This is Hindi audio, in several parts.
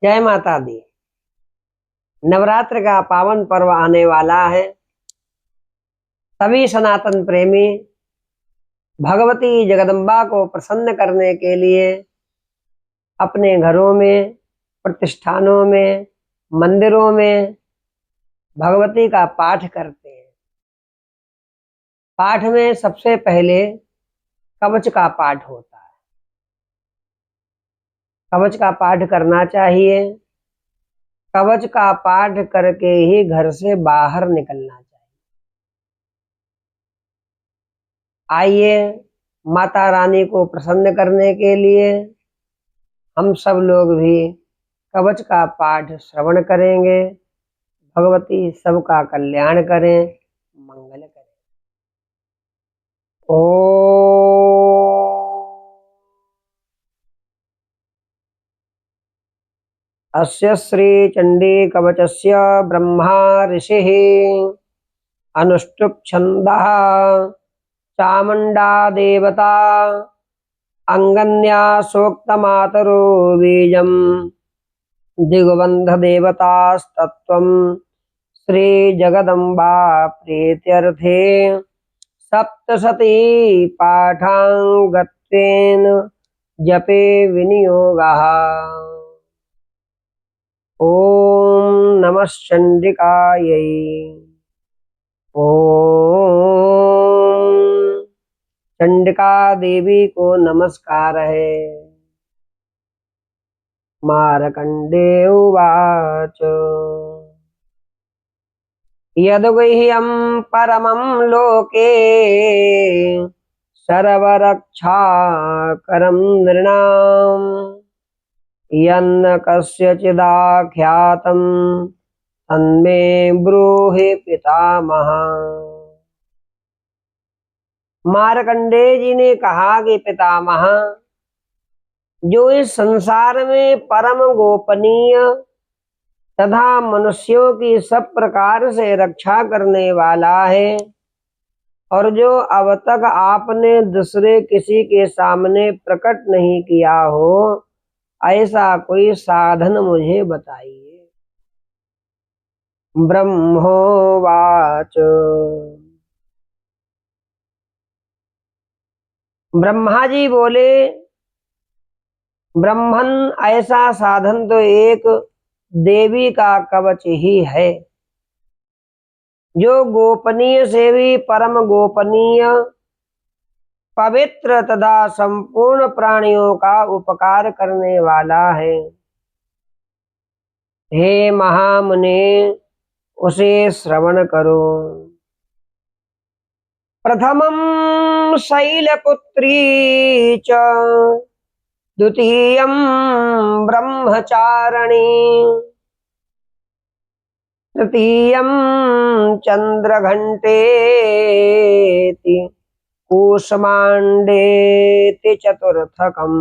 जय माता दी। नवरात्र का पावन पर्व आने वाला है। सभी सनातन प्रेमी भगवती जगदम्बा को प्रसन्न करने के लिए अपने घरों में, प्रतिष्ठानों में, मंदिरों में भगवती का पाठ करते हैं। पाठ में सबसे पहले कवच का पाठ होता है। कवच का पाठ करना चाहिए। कवच का पाठ करके ही घर से बाहर निकलना चाहिए। आइए, माता रानी को प्रसन्न करने के लिए हम सब लोग भी कवच का पाठ श्रवण करेंगे। भगवती सबका कल्याण करें, मंगल करें। अस्य श्री चंडी कवचस्य ब्रह्मा ऋषिः अनुष्टुप् छन्दः चामुंडा देवता अंगन्या सोक्तमातरो बीजं दिग्बन्ध देवतास्तत्त्वं श्री जगदम्बा प्रीत्यर्थे सप्तशती पाठांगत्वेन जपे विनियोगः। ओम नमः चंडिकायै। ओम चंडिका देवी को नमस्कार है। मार्कंडे उवाच यद्गुह्यं परमं लोके सर्वरक्षाकरं नृणाम् यन्न कस्यचिदाख्यातं तन्मे ब्रूहि पितामह। मार्कंडे जी ने कहा कि पितामह, जो इस संसार में परम गोपनीय तथा मनुष्यों की सब प्रकार से रक्षा करने वाला है और जो अब तक आपने दूसरे किसी के सामने प्रकट नहीं किया हो, ऐसा कोई साधन मुझे बताइए। ब्रह्मोवाच ब्रह्मा जी बोले, ब्रह्मन, ऐसा साधन तो एक देवी का कवच ही है, जो गोपनीय से भी परम गोपनीय, पवित्र तथा संपूर्ण प्राणियों का उपकार करने वाला है। हे महामुने, उसे श्रवण करो। प्रथमं शैलपुत्री च द्वितीयं ब्रह्मचारिणी तृतीयं चंद्रघंटेति कूष्मांडेति चतुर्थकम्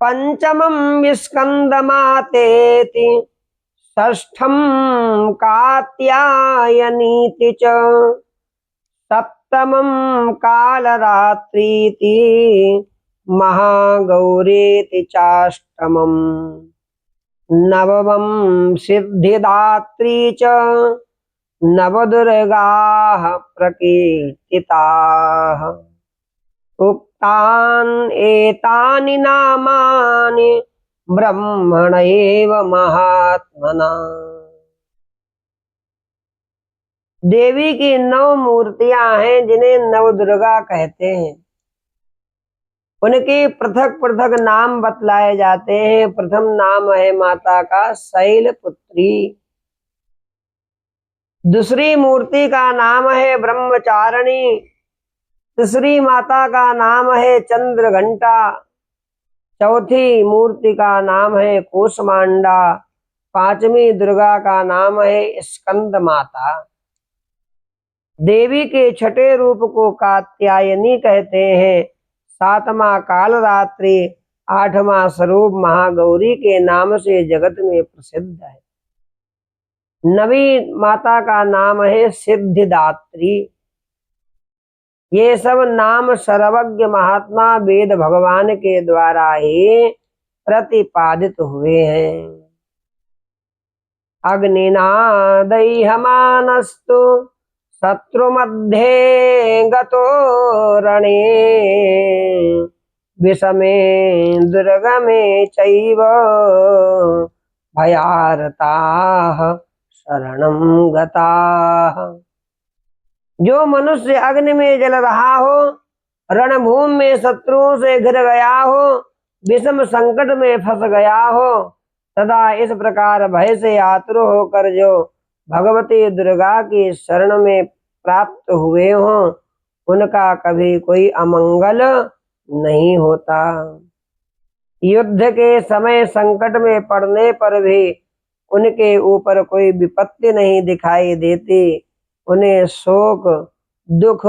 पंचमं विस्कंदमातेति षष्ठं कात्यायनीति च सप्तमं कालरात्रीति महागौरीति चाष्टमम् नवमं सिद्धिदात्री च नवदुर्गाः प्रकीर्तिताः। उक्तान् एतानि नामानि ब्रह्मण एव महात्मना। देवी की 9 मूर्तियां हैं जिन्हें नवदुर्गा कहते हैं। उनके पृथक पृथक नाम बतलाए जाते हैं। प्रथम नाम है माता का शैलपुत्री। दूसरी मूर्ति का नाम है ब्रह्मचारिणी। तीसरी माता का नाम है चंद्रघंटा। चौथी मूर्ति का नाम है कूष्मांडा। पांचवी दुर्गा का नाम है स्कंद माता। देवी के छठे रूप को कात्यायनी कहते हैं। सातवां कालरात्रि, आठवां स्वरूप महागौरी के नाम से जगत में प्रसिद्ध है। नवी माता का नाम है सिद्धिदात्री। ये सब नाम सर्वज्ञ महात्मा वेद भगवान के द्वारा ही प्रतिपादित हुए हैं। अग्निनादैहमानस्तु शत्रुमध्ये गतो रणे विषमे दुर्गमे चैव भयार्ताः शरणं गताः। जो मनुष्य अग्नि में जल रहा हो, रणभूमि में शत्रुओं से घिर गया हो, विषम संकट में फंस गया हो, तथा इस प्रकार भय से आतुर होकर जो भगवती दुर्गा की शरण में प्राप्त हुए हो, उनका कभी कोई अमंगल नहीं होता। युद्ध के समय संकट में पड़ने पर भी उनके ऊपर कोई विपत्ति नहीं दिखाई देती। उन्हें शोक, दुख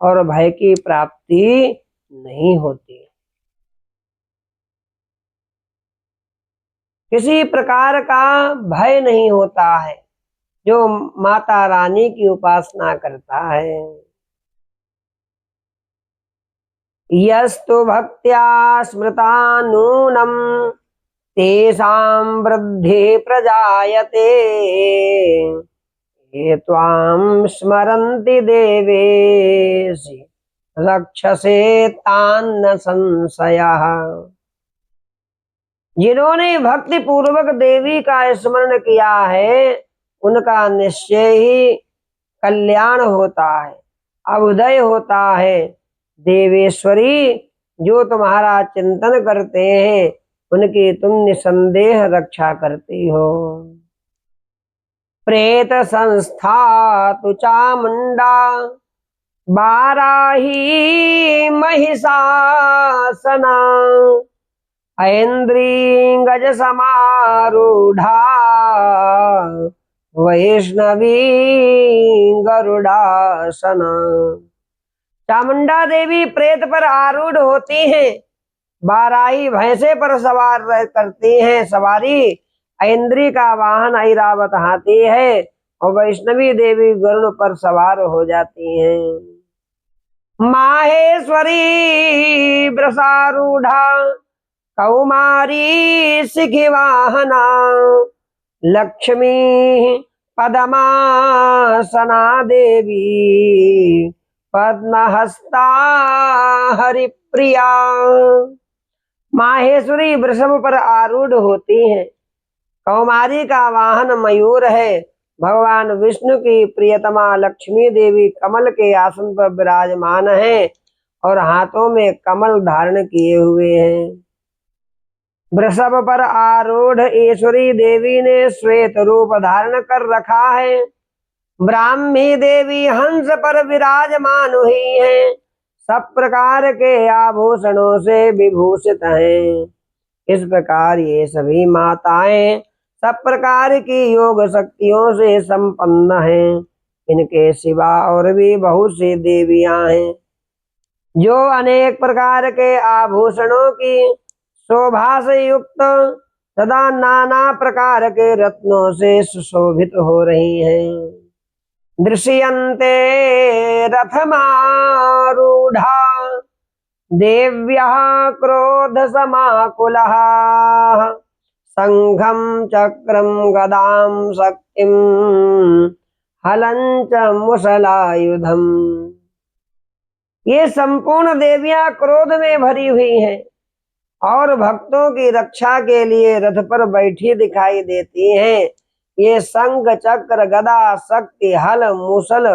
और भय की प्राप्ति नहीं होती। किसी प्रकार का भय नहीं होता है जो माता रानी की उपासना करता है। यस्तु भक्त्या स्मृता नूनम तेषां वृद्धि प्रजायते ये त्वां स्मरन्ति देवेशि रक्षसे तान्न संशयः। जिन्होंने भक्ति पूर्वक देवी का स्मरण किया है, उनका निश्चय ही कल्याण होता है, अभ्युदय होता है। देवेश्वरी, जो तुम्हारा चिंतन करते हैं, उनकी तुम निसंदेह रक्षा करती हो। प्रेत संस्था तु चामुंडा बाराही महिषासना ऐन्द्री गज समारूढ़ा वैष्णवी गरुड़ासना। चामुंडा देवी प्रेत पर आरूढ़ होती हैं, बाराही भैंसे पर सवार करती हैं सवारी, ऐन्द्री का वाहन ऐरावत हाथी है और वैष्णवी देवी गरुड़ पर सवार हो जाती हैं। माहेश्वरी वृषारूढ़ा कौमारी सिखी वाहना लक्ष्मी पद्मासना देवी पद्महस्ता हरिप्रिया। माहेश्वरी वृषभ पर आरूढ़ होती हैं, कौमारी का वाहन मयूर है। भगवान विष्णु की प्रियतमा लक्ष्मी देवी कमल के आसन पर विराजमान है और हाथों में कमल धारण किए हुए हैं। वृषभ पर आरूढ़ ईश्वरी देवी ने श्वेत रूप धारण कर रखा है। ब्राह्मी देवी हंस पर विराजमान हुई हैं, सब प्रकार के आभूषणों से विभूषित हैं। इस प्रकार ये सभी माताएं सब प्रकार की योग शक्तियों से संपन्न हैं। इनके सिवा और भी बहुत सी देवियां हैं जो अनेक प्रकार के आभूषणों की शोभा से युक्त तथा नाना प्रकार के रत्नों से सुशोभित हो रही हैं। दृश्यन्ते रथमारूढ़ा देव्यः क्रोध समाकुलः संघं चक्रं गदां शक्तिं हलं च मुसलायुधम्। ये संपूर्ण देवियां क्रोध में भरी हुई हैं और भक्तों की रक्षा के लिए रथ पर बैठी दिखाई देती हैं। ये शंख, चक्र, गदा, शक्ति, हल, मुसल,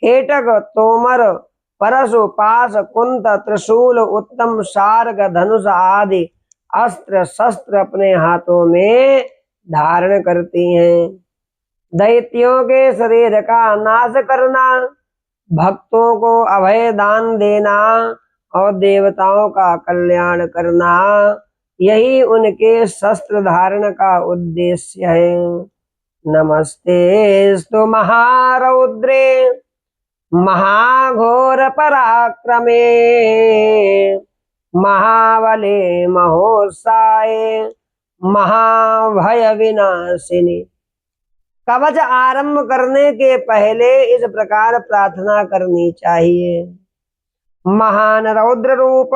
खेटक, तोमर, परशु, पाश, कुंत, त्रिशूल, उत्तम, सार्ग, धनुष आदि अस्त्र शस्त्र अपने हाथों में धारण करती हैं। दैत्यों के शरीर का नाश करना, भक्तों को अभय दान देना और देवताओं का कल्याण करना, यही उनके शस्त्र धारण का उद्देश्य है। नमस्तेस्तु महारौद्रे महाघोर पराक्रमे महाबले महोत्साय महाभय विनाशिनी। कवच आरंभ करने के पहले इस प्रकार प्रार्थना करनी चाहिए। महान रौद्र रूप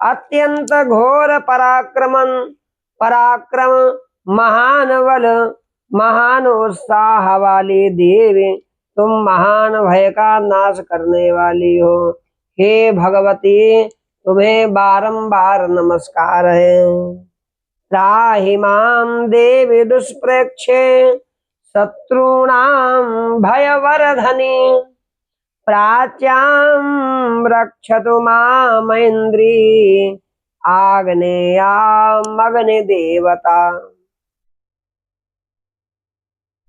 अत्यंत घोर पराक्रम महान बल महान उत्साह वाली देवी, तुम महान भय का नाश करने वाली हो। हे भगवती, तुम्हें बारंबार नमस्कार है। त्राहि मां देवी दुष्प्रेक्षे शत्रूणां भयवर्धनी, प्राच्यां रक्षतु मामैन्द्री आग्नेयामग्नि देवता।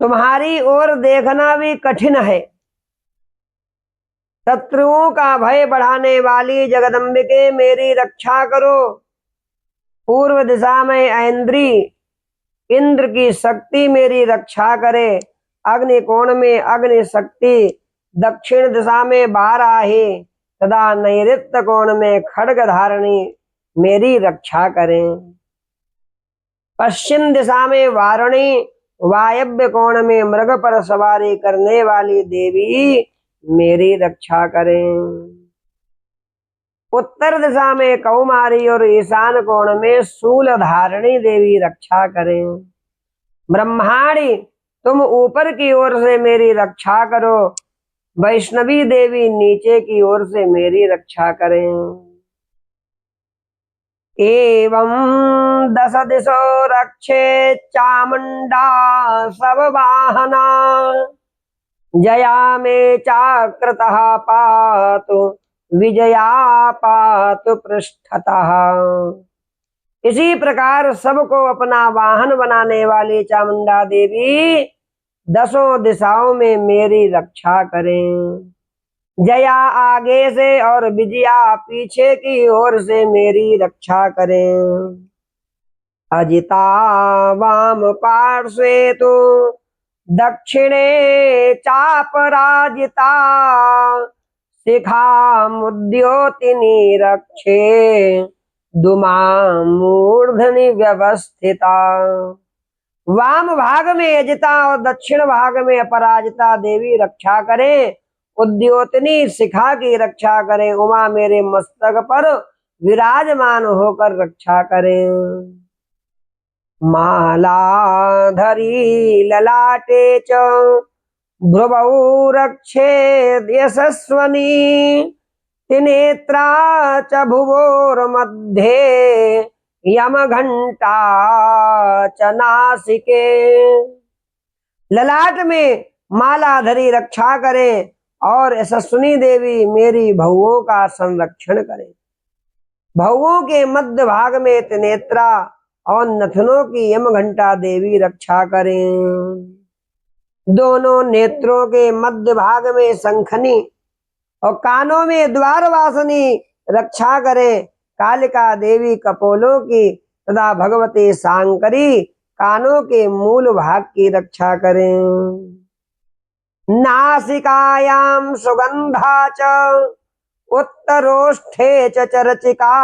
तुम्हारी ओर देखना भी कठिन है। शत्रुओं का भय बढ़ाने वाली जगदम्बिके, मेरी रक्षा करो। पूर्व दिशा में ऐन्द्री इंद्र की शक्ति मेरी रक्षा करे। अग्नि कोण में अग्नि शक्ति, दक्षिण दिशा में वाराही तथा नैऋत्य कोण में खड्ग धारणी मेरी रक्षा करें। पश्चिम दिशा में वारुणी, वायव्य कोण में मृग पर सवारी करने वाली देवी मेरी रक्षा करें। उत्तर दिशा में कौमारी और ईशान कोण में शूल धारणी देवी रक्षा करें। ब्रह्माणी, तुम ऊपर की ओर से मेरी रक्षा करो। वैष्णवी देवी नीचे की ओर से मेरी रक्षा करें। एवं दश दिशो रक्षे चामुंडा सब वाहना, जया में चाकृतः पातु विजया पातु पृष्ठतः। इसी प्रकार सबको अपना वाहन बनाने वाली चामुंडा देवी दसों दिशाओं में मेरी रक्षा करें। जया आगे से और विजया पीछे की ओर से मेरी रक्षा करें। अजिता वाम पार्श्वे तो दक्षिणे चापराजिता, शिखा मुद्योतिनी रक्षे दुमामूर्धनि व्यवस्थिता। वाम भाग में अजिता और दक्षिण भाग में अपराजिता देवी रक्षा करें। उद्योतनी शिखा की रक्षा करें। उमा मेरे मस्तक पर विराजमान होकर रक्षा करें। मालाधरी ललाटे च भ्रुवौ रक्षेद यशस्वनी, त्रिनेत्रा च भुवोर्मध्ये यम घंटा च नासिके। ललाट में मालाधरी रक्षा करें और यशस्विनी देवी मेरी भौओं का संरक्षण करें। भौओं के मध्य भाग में त्रिनेत्रा और नथनों की यम घंटा देवी रक्षा करें। दोनों नेत्रों के मध्य भाग में शंखनी और कानों में द्वारवासिनी रक्षा करें। कालिका देवी कपोलों की तथा भगवती शांकरी कानों के मूल भाग की रक्षा करें। नासिकायां सुगंधा च उत्तरोष्ठे च चर्चिका,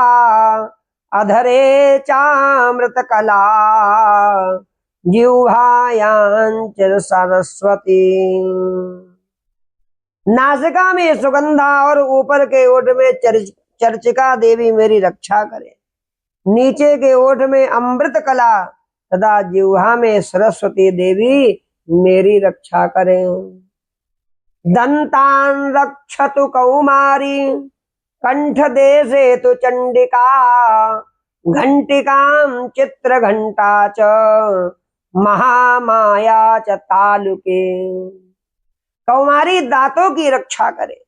अधरे चामृत कला जिह्वायां च सरस्वती। नासिका में सुगंधा और ऊपर के ओठ में चर्चिका देवी मेरी रक्षा करे। नीचे के ओठ में अमृत कला तथा जिह्वा में सरस्वती देवी मेरी रक्षा करें। दंतान रक्षतु कौमारी, कंठ देशे तु चंडिका, घंटिकां चित्र घंटा च महामाया च तालुके। कौमारी दांतों की रक्षा करे।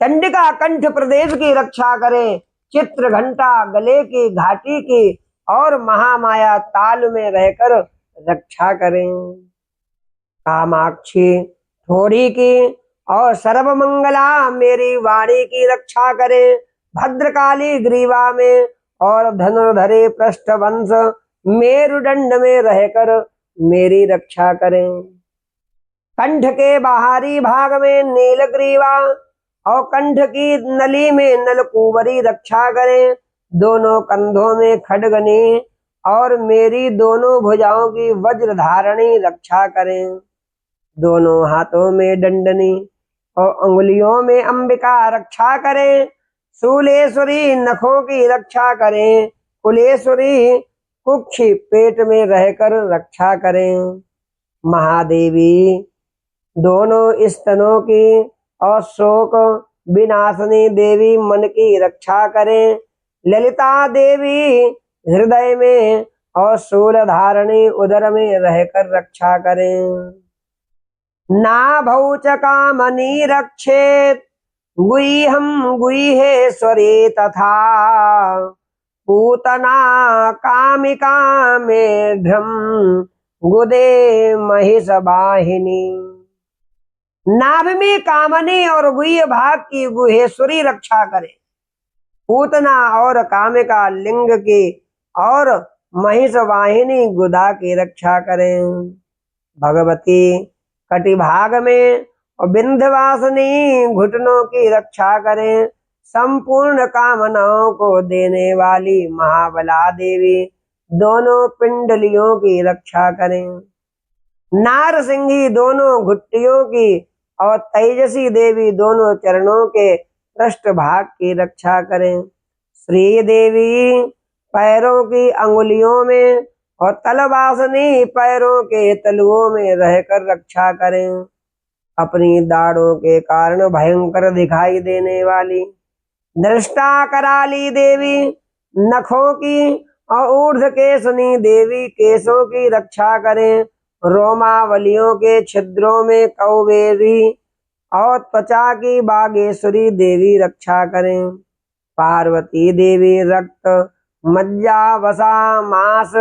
चंडिका कंठ प्रदेश की रक्षा करे। चित्र घंटा गले की घाटी की और महामाया ताल में रहकर रक्षा करें। कामाक्षी थोड़ी की और सर्वमंगला मेरी वाणी की रक्षा करें। भद्रकाली ग्रीवा में और धनुर्धरे पृष्ठवंश मेरुदंड में रहकर मेरी रक्षा करें। कंठ के बाहरी भाग में नीलग्रीवा और कंठ की नली में नलकूबरी रक्षा करें। दोनों कंधों में खड्गनी और मेरी दोनों भुजाओं की वज्र धारणी रक्षा करें। दोनों हाथों में दंडनी और अंगुलियों में अंबिका रक्षा करें। शूलेश्वरी नखों की रक्षा करें, कुलेश्वरी कुक्षी पेट में रहकर रक्षा करें। महादेवी दोनों स्तनों की और शोक विनाशनी देवी मन की रक्षा करें। ललिता देवी हृदय में और शूल धारणी उदर में रहकर रक्षा करें। नाभौ च कामनी रक्षेत गुह्यं गुह्येश्वरी तथा पूतना कामिका मेढ्रम गुदे महिषवाहिनी। नाभ में कामनी और गुह्य भाग की गुहेश्वरी रक्षा करे, पूतना और कामिका लिंग की और महिषवाहिनी गुदा की रक्षा करें। भगवती कटिभाग में और विंध्यवासिनी घुटनों की रक्षा करें। संपूर्ण कामनाओं को देने वाली महाबला देवी दोनों पिंडलियों की रक्षा करें। नारसिंही दोनों घुट्टियों की और तेजसी देवी दोनों चरणों के पृष्ठभाग की रक्षा करें। श्री देवी पैरों की अंगुलियों में और तलवासनी पैरों के तलुओं में रहकर रक्षा करें। अपनी दाढ़ों के कारण भयंकर दिखाई देने वाली दृष्टा कराली देवी नखों की और ऊर्ध्वकेशनी देवी केशों की रक्षा करें। रोमावलियों के छिद्रों में कौबेरी और त्वचा की बागेश्वरी देवी रक्षा करें। पार्वती देवी रक्त मज्जा वसा मांस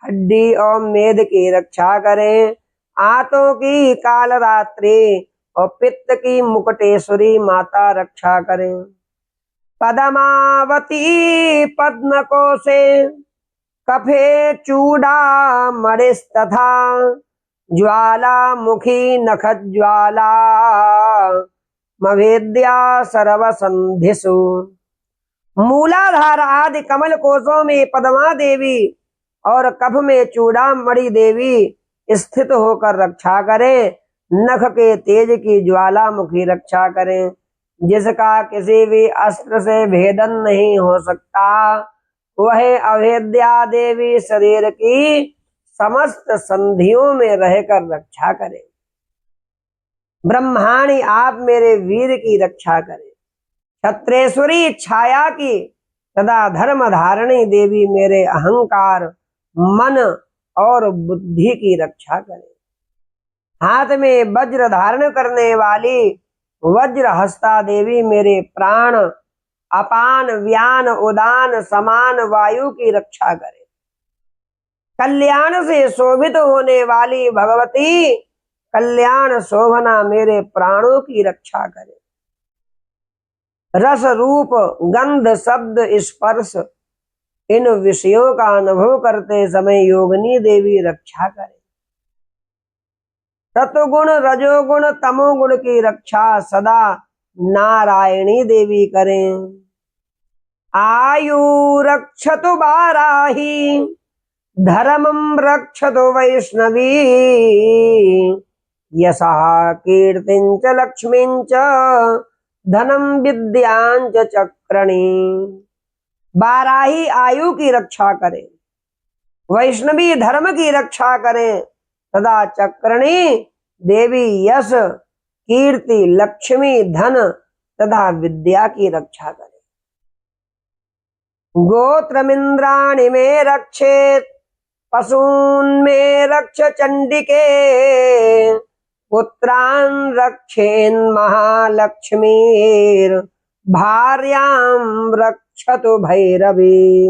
हड्डी और मेद की रक्षा करें। आंतों की कालरात्रि और पित्त की मुकुटेश्वरी माता रक्षा करें। पद्मावती पद्म कोशे कफे चूड़ा मणिस तथा ज्वाला मुखी नख ज्वाला मवेद्या सर्वसंधिषु। मूलाधार आदि कमल कोशों में पद्मा देवी और कफ में चूड़ामणि देवी स्थित होकर रक्षा करें। नख के तेज की ज्वालामुखी रक्षा करें, जिसका किसी भी अस्त्र से भेदन नहीं हो सकता। वह अभेद्या देवी शरीर की समस्त संधियों में रहकर रक्षा करें। ब्रह्माणी आप मेरे वीर की रक्षा करें। क्षत्रेश्वरी छाया की तथा धर्म धारणी देवी मेरे अहंकार मन और बुद्धि की रक्षा करें। हाथ में वज्र धारण करने वाली वज्र हस्ता देवी मेरे प्राण अपान व्यान उदान समान वायु की रक्षा करे। कल्याण से शोभित होने वाली भगवती कल्याण शोभना मेरे प्राणों की रक्षा करे। रस रूप गंध शब्द स्पर्श इन विषयों का अनुभव करते समय योगिनी देवी रक्षा करे। सतुगुण रजोगुण तमोगुण की रक्षा सदा नारायणी देवी करें। आयु रक्षतु बाराही धर्मं रक्षतु वैष्णवी यशः कीर्तिं च लक्ष्मीं च धनं विद्यां च चक्रणी। बाराही आयु की रक्षा करें, वैष्णवी धर्म की रक्षा करें तथा चक्रणी देवी यश कीर्ति लक्ष्मी धन तथा विद्या की रक्षा करें। गोत्रमिंद्राणि में रक्षेत पशून् में रक्ष चंडिके पुत्रान् रक्षेन् महालक्ष्मीर् भार्यां रक्षतु भैरवी।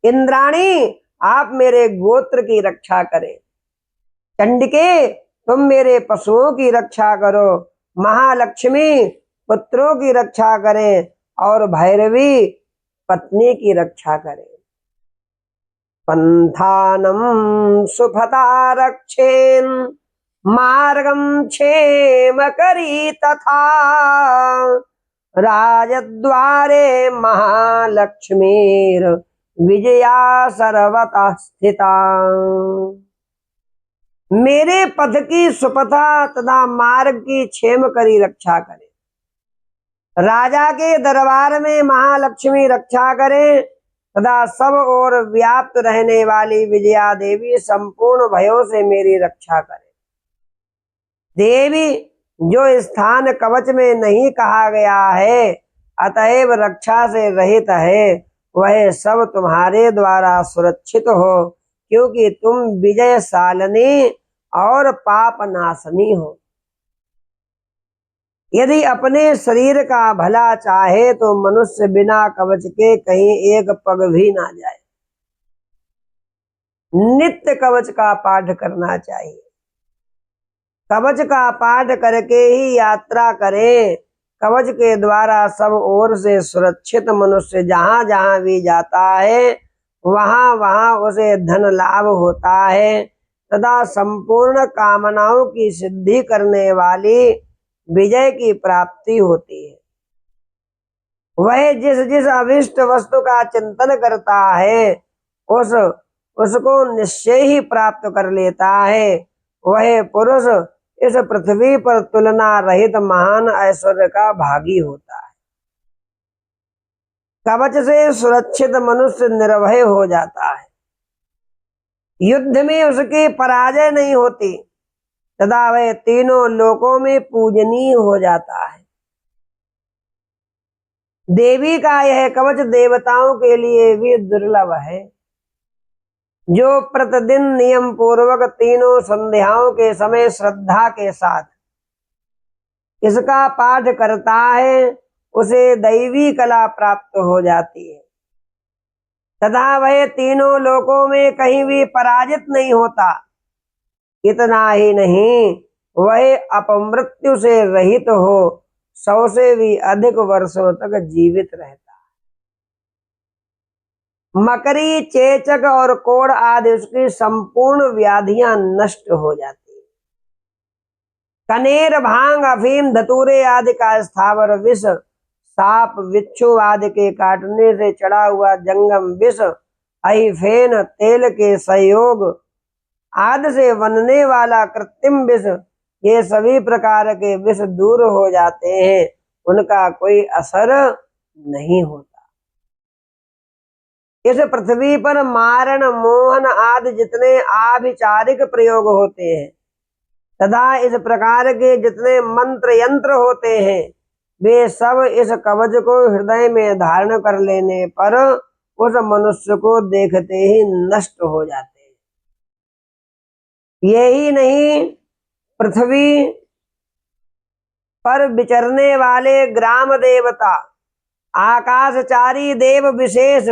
इंद्राणी आप मेरे गोत्र की रक्षा करें। चंडिके तुम मेरे पशुओं की रक्षा करो। महालक्ष्मी पुत्रों की रक्षा करें और भैरवी पत्नी की रक्षा करें। पंथानम सुफता रक्षेन मार्गम क्षेम करी तथा राजद्वारे महालक्ष्मीर विजया सर्वतः स्थिता। मेरे पथ की सुपथा तथा मार्ग की क्षेम करी रक्षा करे। राजा के दरबार में महालक्ष्मी रक्षा करें तथा सब ओर व्याप्त रहने वाली विजया देवी संपूर्ण भयों से मेरी रक्षा करे। देवी, जो स्थान कवच में नहीं कहा गया है अतएव रक्षा से रहित है, वह सब तुम्हारे द्वारा सुरक्षित हो, क्योंकि तुम विजयशालिनी और पाप नाशनी हो। यदि अपने शरीर का भला चाहे तो मनुष्य बिना कवच के कहीं एक पग भी ना जाए। नित्य कवच का पाठ करना चाहिए। कवच का पाठ करके ही यात्रा करें। कवच के द्वारा सब ओर से सुरक्षित मनुष्य जहां जहां भी जाता है वहां वहां उसे धन लाभ होता है तथा संपूर्ण कामनाओं की सिद्धि करने वाली विजय की प्राप्ति होती है। वह जिस जिस अभिष्ट वस्तु का चिंतन करता है उसको निश्चय ही प्राप्त कर लेता है। वह पुरुष इस पृथ्वी पर तुलना रहित महान ऐश्वर्य का भागी होता है। कवच से सुरक्षित मनुष्य निर्भय हो जाता है। युद्ध में उसकी पराजय नहीं होती तथा वह तीनों लोकों में पूजनीय हो जाता है। देवी का यह कवच देवताओं के लिए भी दुर्लभ है। जो प्रतिदिन नियम पूर्वक तीनों संध्याओं के समय श्रद्धा के साथ इसका पाठ करता है उसे दैवी कला प्राप्त हो जाती है तथा वह तीनों लोकों में कहीं भी पराजित नहीं होता। इतना ही नहीं, वह अपमृत्यु से रहित हो 100 से भी अधिक वर्षों तक जीवित रहता है। मकरी, चेचक और कोढ़ आदि उसकी संपूर्ण व्याधियां नष्ट हो जाती है। कनेर, भांग, अफीम, धतूरे आदि का स्थावर विष, साप, बिच्छू आदि के काटने से चढ़ा हुआ जंगम विष, अहिफेन, तेल के संयोग आदि से बनने वाला कृत्रिम विष, ये सभी प्रकार के विष दूर हो जाते हैं, उनका कोई असर नहीं होता। इस पृथ्वी पर मारण, मोहन आदि जितने आभिचारिक प्रयोग होते हैं तथा इस प्रकार के जितने मंत्र यंत्र होते हैं वे सब इस कवच को हृदय में धारण कर लेने पर उस मनुष्य को देखते ही नष्ट हो जाते हैं। यही नहीं, पृथ्वी पर विचरने वाले ग्राम देवता, आकाशचारी देव विशेष,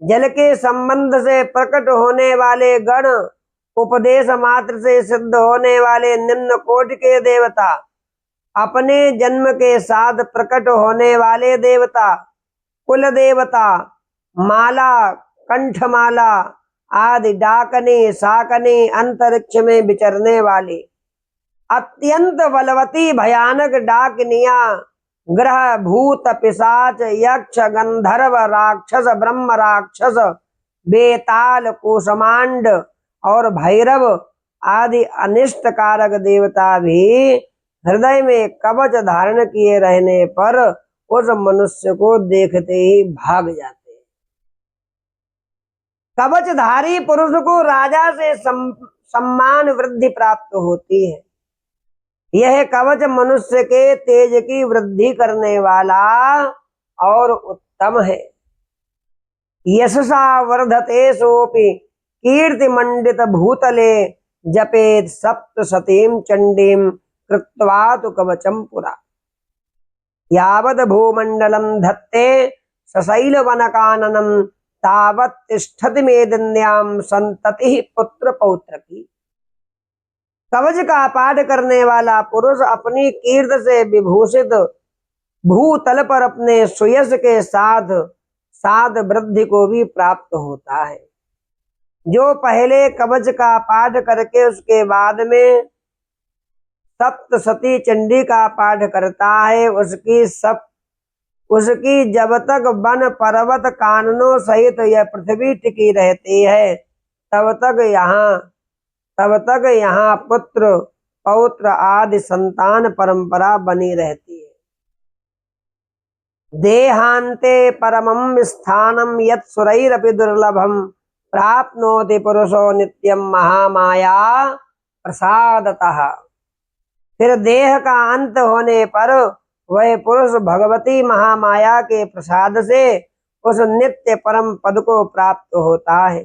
जल के संबंध से प्रकट होने वाले गण, उपदेश मात्र से सिद्ध होने वाले निम्न कोटि के देवता, अपने जन्म के साथ प्रकट होने वाले देवता, कुल देवता, माला, कंठमाला आदि डाकनी, शाकनी, अंतरिक्ष में विचरने वाली अत्यंत बलवती भयानक डाकनिया, ग्रह, भूत, पिशाच, यक्ष, गंधर्व, राक्षस, ब्रह्म राक्षस, बेताल, कुसमांड और भैरव आदि अनिष्ट कारक देवता भी हृदय में कवच धारण किए रहने पर उस मनुष्य को देखते ही भाग जाते हैं। कवचधारी पुरुष को राजा से सम्मान वृद्धि प्राप्त होती है। यह कवच मनुष्य के तेज की वृद्धि करने वाला और उत्तम है। यशसा वर्धते सोपि कीर्ति मंडित भूतले जपेत सप्तशतीं चंडीं कृत्वा तु कवचम पुरा। यावद भूमंडलम धत्ते सशैल वनकाननम तावत तिष्ठति मेदिन्याम संतति पुत्र पौत्र की। कवच का पाठ करने वाला पुरुष अपनी कीर्ति से विभूषित भूतल पर अपने सुयश के साथ साथ वृद्धि को भी प्राप्त होता है। जो पहले कवच का पाठ करके उसके बाद में सप्तशती चंडी का पाठ करता है उसकी जब तक वन पर्वत काननों सहित यह पृथ्वी टिकी रहती है तब तक यहाँ पुत्र पौत्र आदि संतान परंपरा बनी रहती है। देहांते परमं स्थानं यत् सुरैरपि दुर्लभम प्राप्नोति पुरुषो नित्यम महामाया प्रसादतः। फिर देह का अंत होने पर वह पुरुष भगवती महामाया के प्रसाद से उस नित्य परम पद को प्राप्त होता है,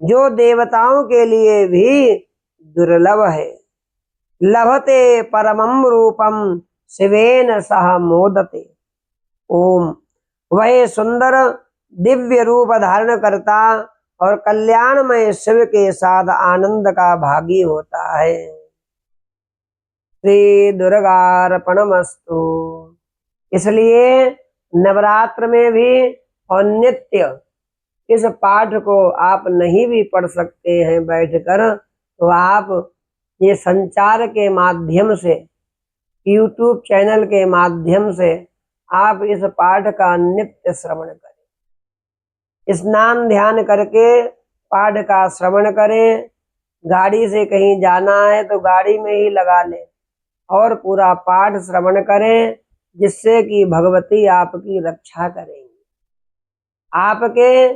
जो देवताओं के लिए भी दुर्लभ है। लभते परमं रूपम शिवेन सह मोदते। ओम। वह सुंदर दिव्य रूप धारण करता और कल्याणमय शिव के साथ आनंद का भागी होता है। श्री दुर्गार्पणमस्तु। इसलिए नवरात्र में भी और नित्य इस पाठ को आप नहीं भी पढ़ सकते हैं बैठकर, तो आप ये संचार के माध्यम से, YouTube चैनल के माध्यम से आप इस पाठ का नित्य श्रवण करें। स्नान ध्यान करके पाठ का श्रवण करें। गाड़ी से कहीं जाना है तो गाड़ी में ही लगा लें और पूरा पाठ श्रवण करें, जिससे कि भगवती आपकी रक्षा करेंगी, आपके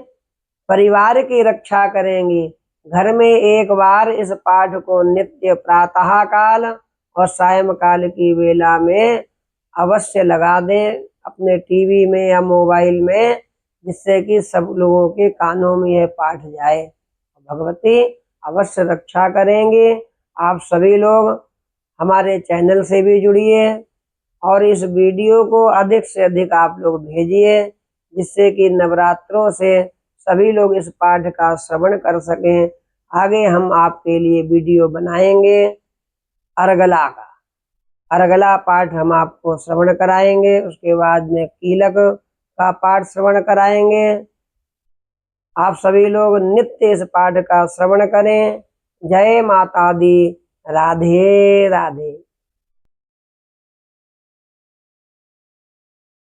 परिवार की रक्षा करेंगी। घर में एक बार इस पाठ को नित्य प्रातः काल और सायंकाल की वेला में अवश्य लगा दें अपने टीवी में या मोबाइल में, जिससे कि सब लोगों के कानों में यह पाठ जाए। भगवती अवश्य रक्षा करेंगे। आप सभी लोग हमारे चैनल से भी जुड़िए और इस वीडियो को अधिक से अधिक आप लोग भेजिए, जिससे कि नवरात्रों से सभी लोग इस पाठ का श्रवण कर सकें। आगे हम आपके लिए वीडियो बनाएंगे अर्गला का। अर्गला पाठ हम आपको श्रवण कराएंगे, उसके बाद में कीलक का पाठ श्रवण कराएंगे। आप सभी लोग नित्य इस पाठ का श्रवण करें। जय माता दी। राधे राधे।